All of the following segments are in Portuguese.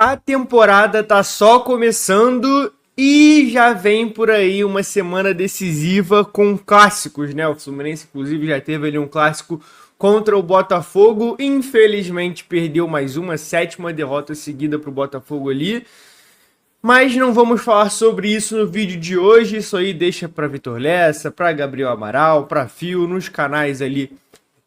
A temporada tá só começando e já vem por aí uma semana decisiva com clássicos, né? O Fluminense, inclusive, já teve ali um clássico contra o Botafogo. Infelizmente, perdeu mais uma, sétima derrota seguida para o Botafogo ali. Mas não vamos falar sobre isso no vídeo de hoje. Isso aí deixa para Vitor Lessa, para Gabriel Amaral, para Fio, nos canais ali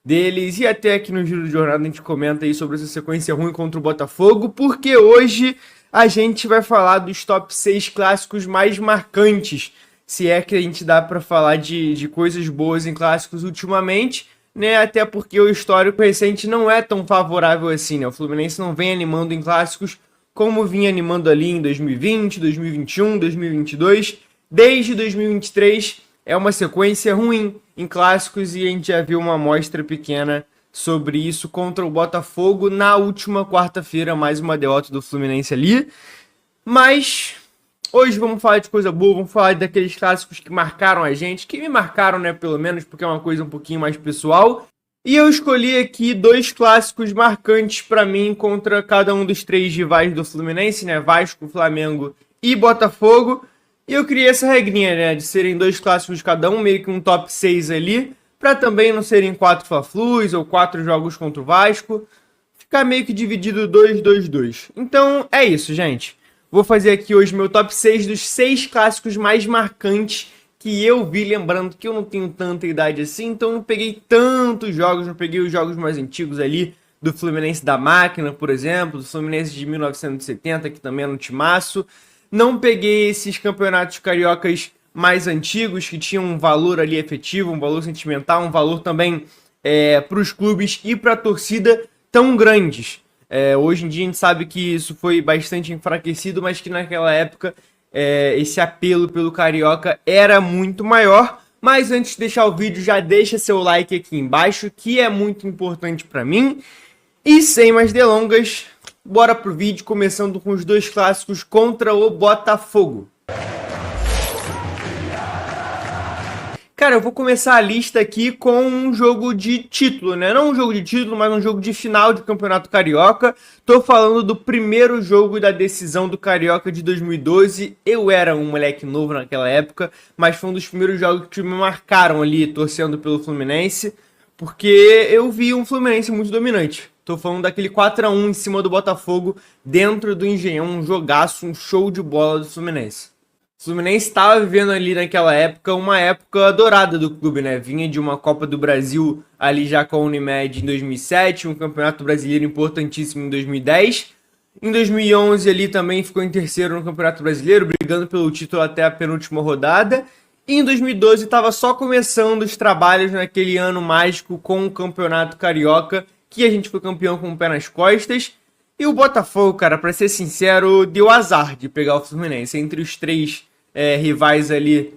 deles, e até aqui no Giro de Jornada a gente comenta aí sobre essa sequência ruim contra o Botafogo, porque hoje a gente vai falar dos top 6 clássicos mais marcantes, se é que a gente dá para falar de coisas boas em clássicos ultimamente, né? Até porque o histórico recente não é tão favorável assim, né? O Fluminense não vem animando em clássicos como vinha animando ali em 2020, 2021, 2022, desde 2023 é uma sequência ruim em clássicos e a gente já viu uma amostra pequena sobre isso contra o Botafogo na última quarta-feira, mais uma derrota do Fluminense ali. Mas hoje vamos falar de coisa boa, vamos falar daqueles clássicos que marcaram a gente, que me marcaram, né, pelo menos, porque é uma coisa um pouquinho mais pessoal. E eu escolhi aqui dois clássicos marcantes para mim contra cada um dos três rivais do Fluminense, né, Vasco, Flamengo e Botafogo. E eu criei essa regrinha, né, de serem dois clássicos de cada um, meio que um top 6 ali, para também não serem 4 Fla-Flus ou 4 jogos contra o Vasco, ficar meio que dividido 2-2-2. Então é isso, gente. Vou fazer aqui hoje meu top 6 dos 6 clássicos mais marcantes que eu vi, lembrando que eu não tenho tanta idade assim, então não peguei tantos jogos, não peguei os jogos mais antigos ali, do Fluminense da Máquina, por exemplo, do Fluminense de 1970, que também era um timaço. Não peguei esses campeonatos cariocas mais antigos, que tinham um valor ali efetivo, um valor sentimental, um valor também para os clubes e para a torcida tão grandes. Hoje em dia a gente sabe que isso foi bastante enfraquecido, mas que naquela época esse apelo pelo carioca era muito maior. Mas antes de deixar o vídeo, já deixa seu like aqui embaixo, que é muito importante para mim. E sem mais delongas, bora pro vídeo, começando com os dois clássicos contra o Botafogo. Cara, eu vou começar a lista aqui com um jogo de título, né? Não um jogo de título, mas um jogo de final de Campeonato Carioca. Tô falando do primeiro jogo da decisão do Carioca de 2012. Eu era um moleque novo naquela época, mas foi um dos primeiros jogos que me marcaram ali, torcendo pelo Fluminense, porque eu vi um Fluminense muito dominante. Tô falando daquele 4-1 em cima do Botafogo, dentro do Engenhão, um jogaço, um show de bola do Fluminense. O Fluminense estava vivendo ali naquela época, uma época dourada do clube, né? Vinha de uma Copa do Brasil ali já com a Unimed em 2007, um Campeonato Brasileiro importantíssimo em 2010. Em 2011 ali também ficou em terceiro no Campeonato Brasileiro, brigando pelo título até a penúltima rodada. E em 2012 estava só começando os trabalhos naquele ano mágico com o Campeonato Carioca, que a gente foi campeão com o pé nas costas. E o Botafogo, cara, pra ser sincero, deu azar de pegar o Fluminense. Entre os três rivais ali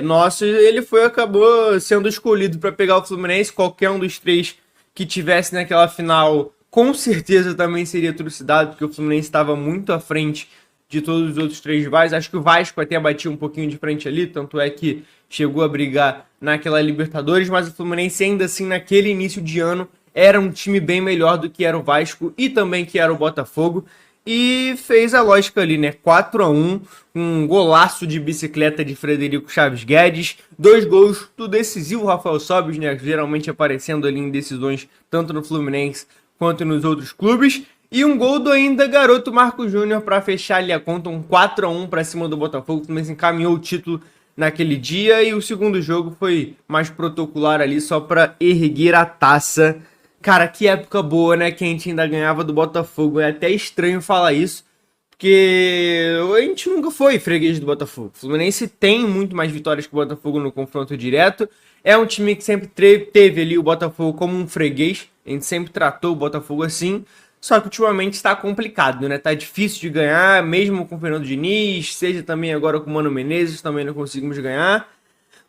nossos, ele acabou sendo escolhido para pegar o Fluminense. Qualquer um dos três que tivesse naquela final, com certeza também seria trucidado, porque o Fluminense estava muito à frente de todos os outros três rivais. Acho que o Vasco até batia um pouquinho de frente ali, tanto é que chegou a brigar naquela Libertadores, mas o Fluminense ainda assim, naquele início de ano, era um time bem melhor do que era o Vasco e também que era o Botafogo. E fez a lógica ali, né? 4-1, um golaço de bicicleta de Frederico Chaves Guedes. 2 gols do decisivo Rafael Sobis, né? Geralmente aparecendo ali em decisões tanto no Fluminense quanto nos outros clubes. E um gol do ainda garoto Marco Júnior para fechar ali a conta, um 4-1 para cima do Botafogo. Também encaminhou o título naquele dia. E o segundo jogo foi mais protocolar ali, só para erguer a taça. Cara, que época boa, né? Que a gente ainda ganhava do Botafogo. É até estranho falar isso, porque a gente nunca foi freguês do Botafogo. O Fluminense tem muito mais vitórias que o Botafogo no confronto direto. É um time que sempre teve ali o Botafogo como um freguês. A gente sempre tratou o Botafogo assim. Só que ultimamente está complicado, né? Tá difícil de ganhar, mesmo com o Fernando Diniz, seja também agora com o Mano Menezes, também não conseguimos ganhar.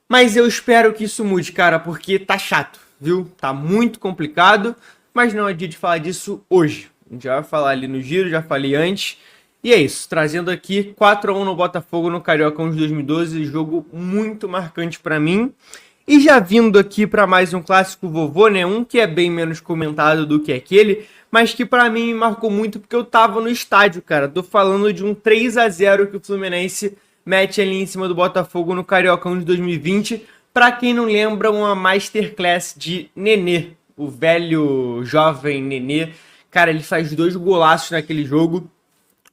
Mas eu espero que isso mude, cara, porque tá chato, viu? Tá muito complicado, mas não é dia de falar disso hoje. A gente já vai falar ali no giro, já falei antes. E é isso, trazendo aqui 4-1 no Botafogo no Cariocão de 2012, jogo muito marcante pra mim. E já vindo aqui para mais um clássico vovô, né? Um que é bem menos comentado do que aquele, mas que pra mim me marcou muito porque eu tava no estádio, cara. Tô falando de um 3-0 que o Fluminense mete ali em cima do Botafogo no Cariocão de 2020. Pra quem não lembra, uma masterclass de Nenê, o velho jovem Nenê. Cara, ele faz 2 golaços naquele jogo.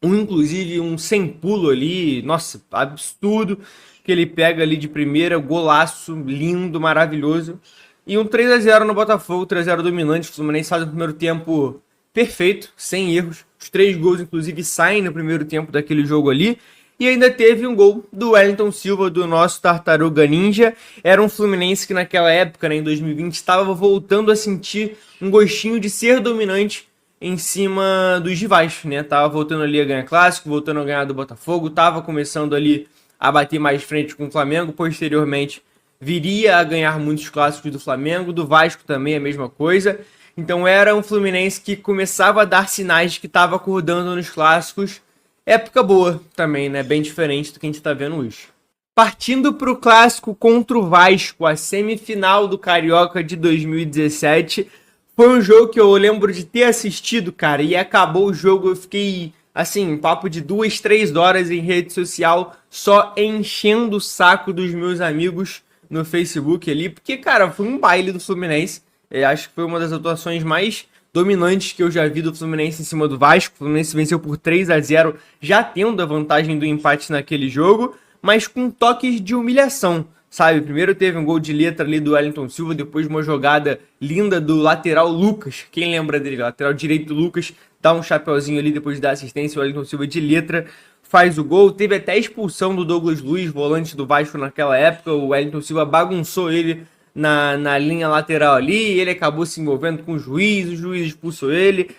Um, inclusive, um sem pulo ali. Nossa, absurdo. Que ele pega ali de primeira. Golaço, lindo, maravilhoso. E um 3-0 no Botafogo. 3-0 dominante. O Fluminense faz o primeiro tempo perfeito, sem erros. Os 3 gols, inclusive, saem no primeiro tempo daquele jogo ali. E ainda teve um gol do Wellington Silva, do nosso Tartaruga Ninja. Era um Fluminense que naquela época, né, em 2020, estava voltando a sentir um gostinho de ser dominante em cima dos rivais, né? Tava voltando ali a ganhar clássico, voltando a ganhar do Botafogo, tava começando ali a bater mais de frente com o Flamengo, posteriormente viria a ganhar muitos clássicos do Flamengo, do Vasco também a mesma coisa. Então era um Fluminense que começava a dar sinais de que estava acordando nos clássicos. Época boa também, né? Bem diferente do que a gente tá vendo hoje. Partindo para o clássico contra o Vasco, a semifinal do Carioca de 2017, foi um jogo que eu lembro de ter assistido, cara, e acabou o jogo, eu fiquei, assim, um papo de 2, 3 horas em rede social, só enchendo o saco dos meus amigos no Facebook ali, porque, cara, foi um baile do Fluminense. Eu acho que foi uma das atuações mais dominantes que eu já vi do Fluminense em cima do Vasco. O Fluminense venceu por 3-0, já tendo a vantagem do empate naquele jogo, mas com toques de humilhação, sabe? Primeiro teve um gol de letra ali do Wellington Silva, depois uma jogada linda do lateral Lucas. Quem lembra dele? Lateral direito Lucas, dá um chapeuzinho ali depois da assistência, o Wellington Silva de letra faz o gol. Teve até a expulsão do Douglas Luiz, volante do Vasco naquela época. O Wellington Silva bagunçou ele na linha lateral ali, ele acabou se envolvendo com o juiz expulsou ele.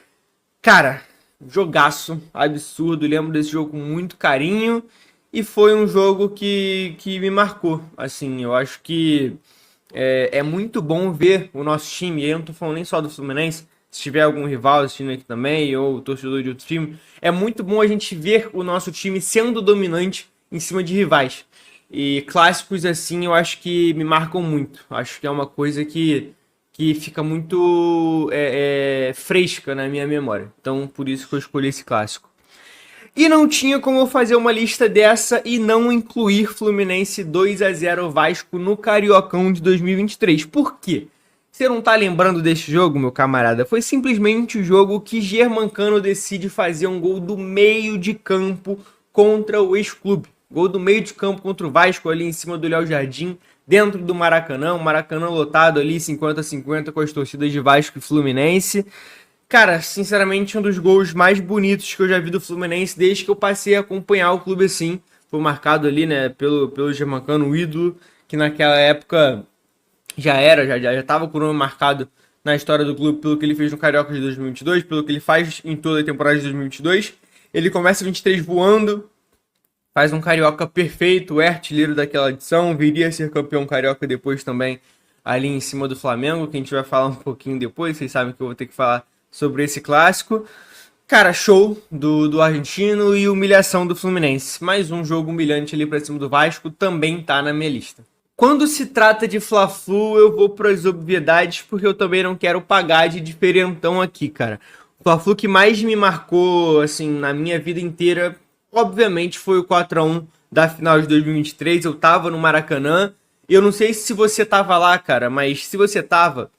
Cara, jogaço, absurdo, lembro desse jogo com muito carinho, e foi um jogo que me marcou, assim, eu acho que é muito bom ver o nosso time, eu não tô falando nem só do Fluminense, se tiver algum rival assistindo aqui também, ou torcedor de outro time, é muito bom a gente ver o nosso time sendo dominante em cima de rivais. E clássicos assim eu acho que me marcam muito. Acho que é uma coisa que fica muito fresca na minha memória. Então por isso que eu escolhi esse clássico. E não tinha como eu fazer uma lista dessa e não incluir Fluminense 2-0 Vasco no Cariocão de 2023. Por quê? Você não tá lembrando desse jogo, meu camarada? Foi simplesmente o jogo que Germancano decide fazer um gol do meio de campo contra o ex-clube. Gol do meio de campo contra o Vasco ali em cima do Léo Jardim, dentro do Maracanã. O Maracanã lotado ali, 50-50 com as torcidas de Vasco e Fluminense. Cara, sinceramente, um dos gols mais bonitos que eu já vi do Fluminense desde que eu passei a acompanhar o clube assim. Foi marcado ali, né, pelo Germancano, o ídolo, que naquela época já estava com o nome marcado na história do clube pelo que ele fez no Carioca de 2022, pelo que ele faz em toda a temporada de 2022. Ele começa 23 voando, faz um Carioca perfeito, é artilheiro daquela edição, viria a ser campeão Carioca depois também, ali em cima do Flamengo, que a gente vai falar um pouquinho depois, vocês sabem que eu vou ter que falar sobre esse clássico. Cara, show do argentino e humilhação do Fluminense. Mais um jogo humilhante ali pra cima do Vasco, também tá na minha lista. Quando se trata de Fla-Flu, eu vou para as obviedades, porque eu também não quero pagar de diferentão aqui, cara. O Fla-Flu que mais me marcou, assim, na minha vida inteira, obviamente, foi o 4-1 da final de 2023. Eu tava no Maracanã. Eu não sei se você tava lá, cara, mas se você tava,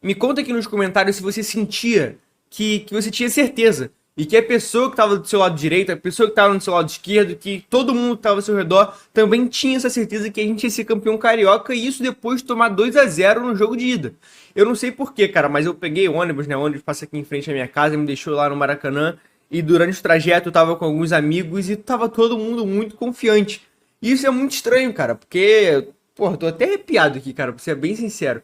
me conta aqui nos comentários se você sentia que você tinha certeza. E que a pessoa que tava do seu lado direito, a pessoa que tava do seu lado esquerdo, que todo mundo que tava ao seu redor, também tinha essa certeza que a gente ia ser campeão carioca, e isso depois de tomar 2-0 no jogo de ida. Eu não sei porquê, cara, mas eu peguei o ônibus, né? O ônibus passa aqui em frente à minha casa, me deixou lá no Maracanã. E durante o trajeto eu tava com alguns amigos e tava todo mundo muito confiante. E isso é muito estranho, cara, porque, porra, tô até arrepiado aqui, cara, pra ser bem sincero.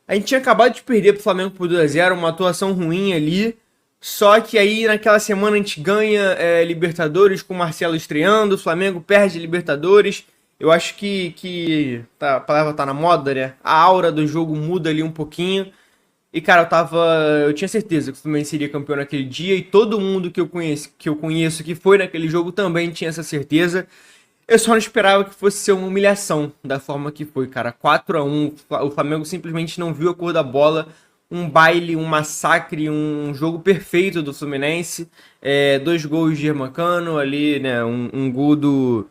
A gente tinha acabado de perder pro Flamengo por 2-0, uma atuação ruim ali. Só que aí naquela semana a gente ganha Libertadores com o Marcelo estreando, o Flamengo perde Libertadores. Eu acho que a palavra tá na moda, né? A aura do jogo muda ali um pouquinho. E, cara, eu tinha certeza que o Fluminense seria campeão naquele dia, e todo mundo que eu conheço que foi naquele jogo também tinha essa certeza. Eu só não esperava que fosse ser uma humilhação da forma que foi, cara. 4-1, o Flamengo simplesmente não viu a cor da bola. um baile, um massacre, um jogo perfeito do Fluminense. 2 gols de Germancano ali, né? Um gol do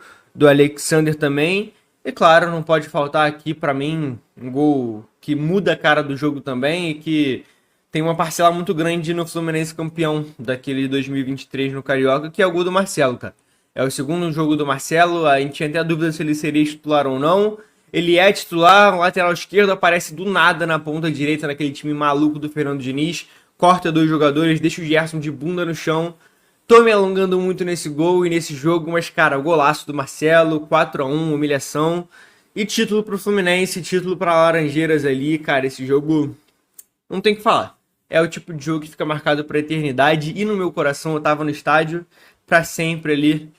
Alexander também. E claro, não pode faltar aqui para mim um gol que muda a cara do jogo também e que tem uma parcela muito grande no Fluminense campeão daquele 2023 no Carioca, que é o gol do Marcelo, cara. É o segundo jogo do Marcelo, a gente tinha até a dúvida se ele seria titular ou não. Ele é titular, o lateral esquerdo aparece do nada na ponta direita, naquele time maluco do Fernando Diniz, corta 2 jogadores, deixa o Gerson de bunda no chão. Tô me alongando muito nesse gol e nesse jogo, mas cara, o golaço do Marcelo, 4-1, humilhação. E título pro Fluminense, título pra Laranjeiras ali, cara, esse jogo não tem o que falar. É o tipo de jogo que fica marcado pra eternidade e no meu coração eu tava no estádio pra sempre ali.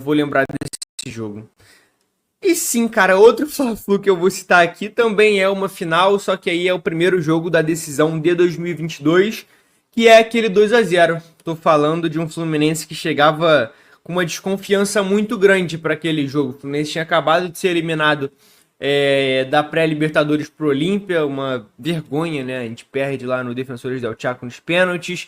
Vou lembrar desse jogo. E sim, cara, outro Fla-Flu que eu vou citar aqui também é uma final, só que aí é o primeiro jogo da decisão de 2022, que é aquele 2-0. Tô falando de um Fluminense que chegava com uma desconfiança muito grande para aquele jogo. O Fluminense tinha acabado de ser eliminado da pré-Libertadores pro Olímpia, uma vergonha, né? A gente perde lá no Defensores del Chaco nos pênaltis.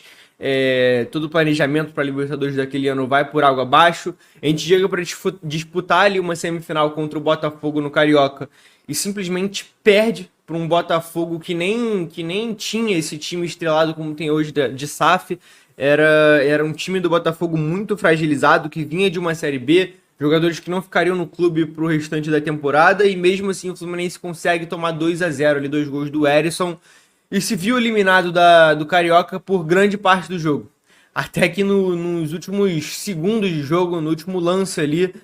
Todo o planejamento para a Libertadores daquele ano vai por água abaixo. A gente chega para disputar ali uma semifinal contra o Botafogo no Carioca e simplesmente perde para um Botafogo que nem tinha esse time estrelado como tem hoje de SAF. Era um time do Botafogo muito fragilizado, que vinha de uma Série B, jogadores que não ficariam no clube pro restante da temporada, e mesmo assim o Fluminense consegue tomar 2-0 ali, 2 gols do Erisson, e se viu eliminado do Carioca por grande parte do jogo. Até que nos últimos segundos de jogo, no último lance ali,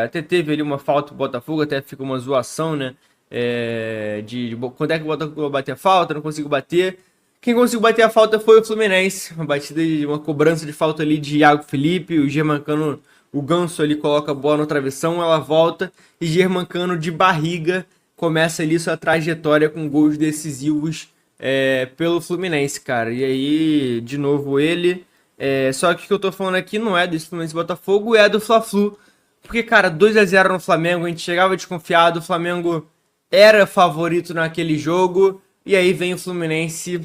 até teve ali uma falta pro Botafogo, até fica uma zoação, né? Quando é que o Botafogo vai bater a falta, não consigo bater. Quem conseguiu bater a falta foi o Fluminense, uma cobrança de falta ali de Iago Felipe, o Germancano, o Ganso ali coloca a bola no travessão, ela volta e Germancano de barriga começa ali sua trajetória com gols decisivos pelo Fluminense, cara. E aí, de novo ele, só que o que eu tô falando aqui não é desse Fluminense Botafogo, é do Fla-Flu, porque cara, 2-0 no Flamengo, a gente chegava desconfiado, o Flamengo era favorito naquele jogo, e aí vem o Fluminense,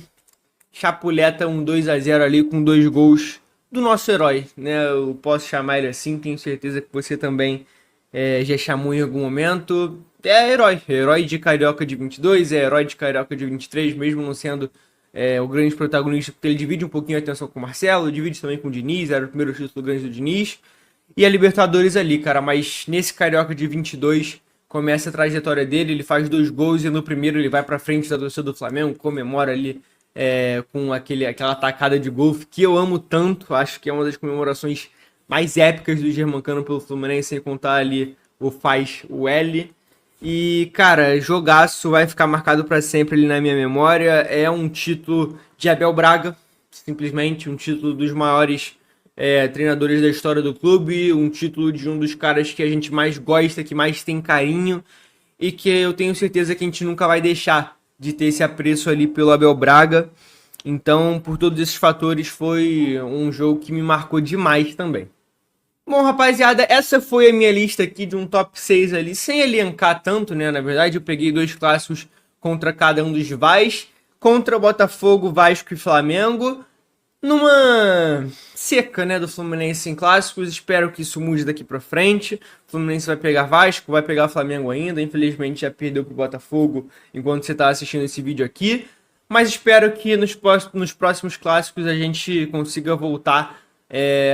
chapuleta um 2-0 ali com 2 gols do nosso herói, né? Eu posso chamar ele assim, tenho certeza que você também já chamou em algum momento. Herói de Carioca de 22, herói de Carioca de 23, mesmo não sendo o grande protagonista, porque ele divide um pouquinho a atenção com o Marcelo, divide também com o Diniz, era o primeiro título grande do Diniz, e a Libertadores ali, cara, mas nesse Carioca de 22 começa a trajetória dele, ele faz 2 gols e no primeiro ele vai pra frente da torcida do Flamengo, comemora ali com aquela tacada de golfe que eu amo tanto, acho que é uma das comemorações mais épicas do Germancano pelo Fluminense, sem contar ali o L. E, cara, jogaço, vai ficar marcado para sempre ali na minha memória. É um título de Abel Braga, simplesmente um título dos maiores treinadores da história do clube, um título de um dos caras que a gente mais gosta, que mais tem carinho e que eu tenho certeza que a gente nunca vai deixar de ter esse apreço ali pelo Abel Braga. Então, por todos esses fatores, foi um jogo que me marcou demais também. Bom, rapaziada, essa foi a minha lista aqui de um top 6 ali, sem elencar tanto, né? Na verdade, eu peguei 2 clássicos contra cada um dos rivais, contra Botafogo, Vasco e Flamengo, numa seca, né, do Fluminense em clássicos. Espero que isso mude daqui pra frente. O Fluminense vai pegar Vasco, vai pegar Flamengo ainda. Infelizmente já perdeu pro Botafogo enquanto você tá assistindo esse vídeo aqui. Mas espero que nos próximos clássicos a gente consiga voltar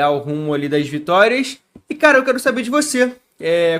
ao rumo ali das vitórias. E cara, eu quero saber de você.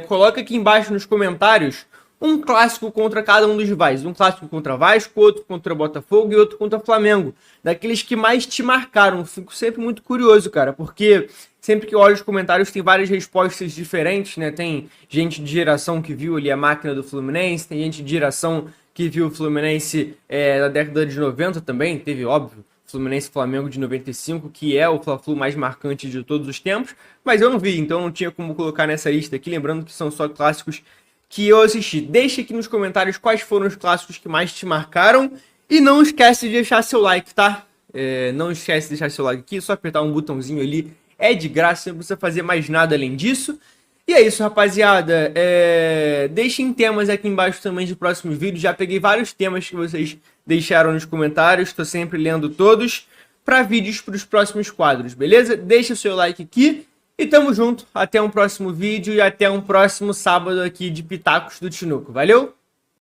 Coloca aqui embaixo nos comentários um clássico contra cada um dos rivais. Um clássico contra Vasco, outro contra Botafogo e outro contra Flamengo. Daqueles que mais te marcaram. Fico sempre muito curioso, cara, porque sempre que eu olho os comentários tem várias respostas diferentes, né? Tem gente de geração que viu ali a máquina do Fluminense, tem gente de geração que viu o Fluminense na década de 90 também. Teve, óbvio, Fluminense e Flamengo de 95, que é o Fla-Flu mais marcante de todos os tempos. Mas eu não vi, então não tinha como colocar nessa lista aqui. Lembrando que são só clássicos que eu assisti. Deixa aqui nos comentários quais foram os clássicos que mais te marcaram. E não esquece de deixar seu like, tá? Não esquece de deixar seu like aqui, é só apertar um botãozinho ali. É de graça, não precisa fazer mais nada além disso. E é isso, rapaziada. Deixem temas aqui embaixo também de próximos vídeos. Já peguei vários temas que vocês deixaram nos comentários. Estou sempre lendo todos para vídeos para os próximos quadros, beleza? Deixa o seu like aqui e tamo junto. Até um próximo vídeo e até um próximo sábado aqui de Pitacos do Tinuco. Valeu?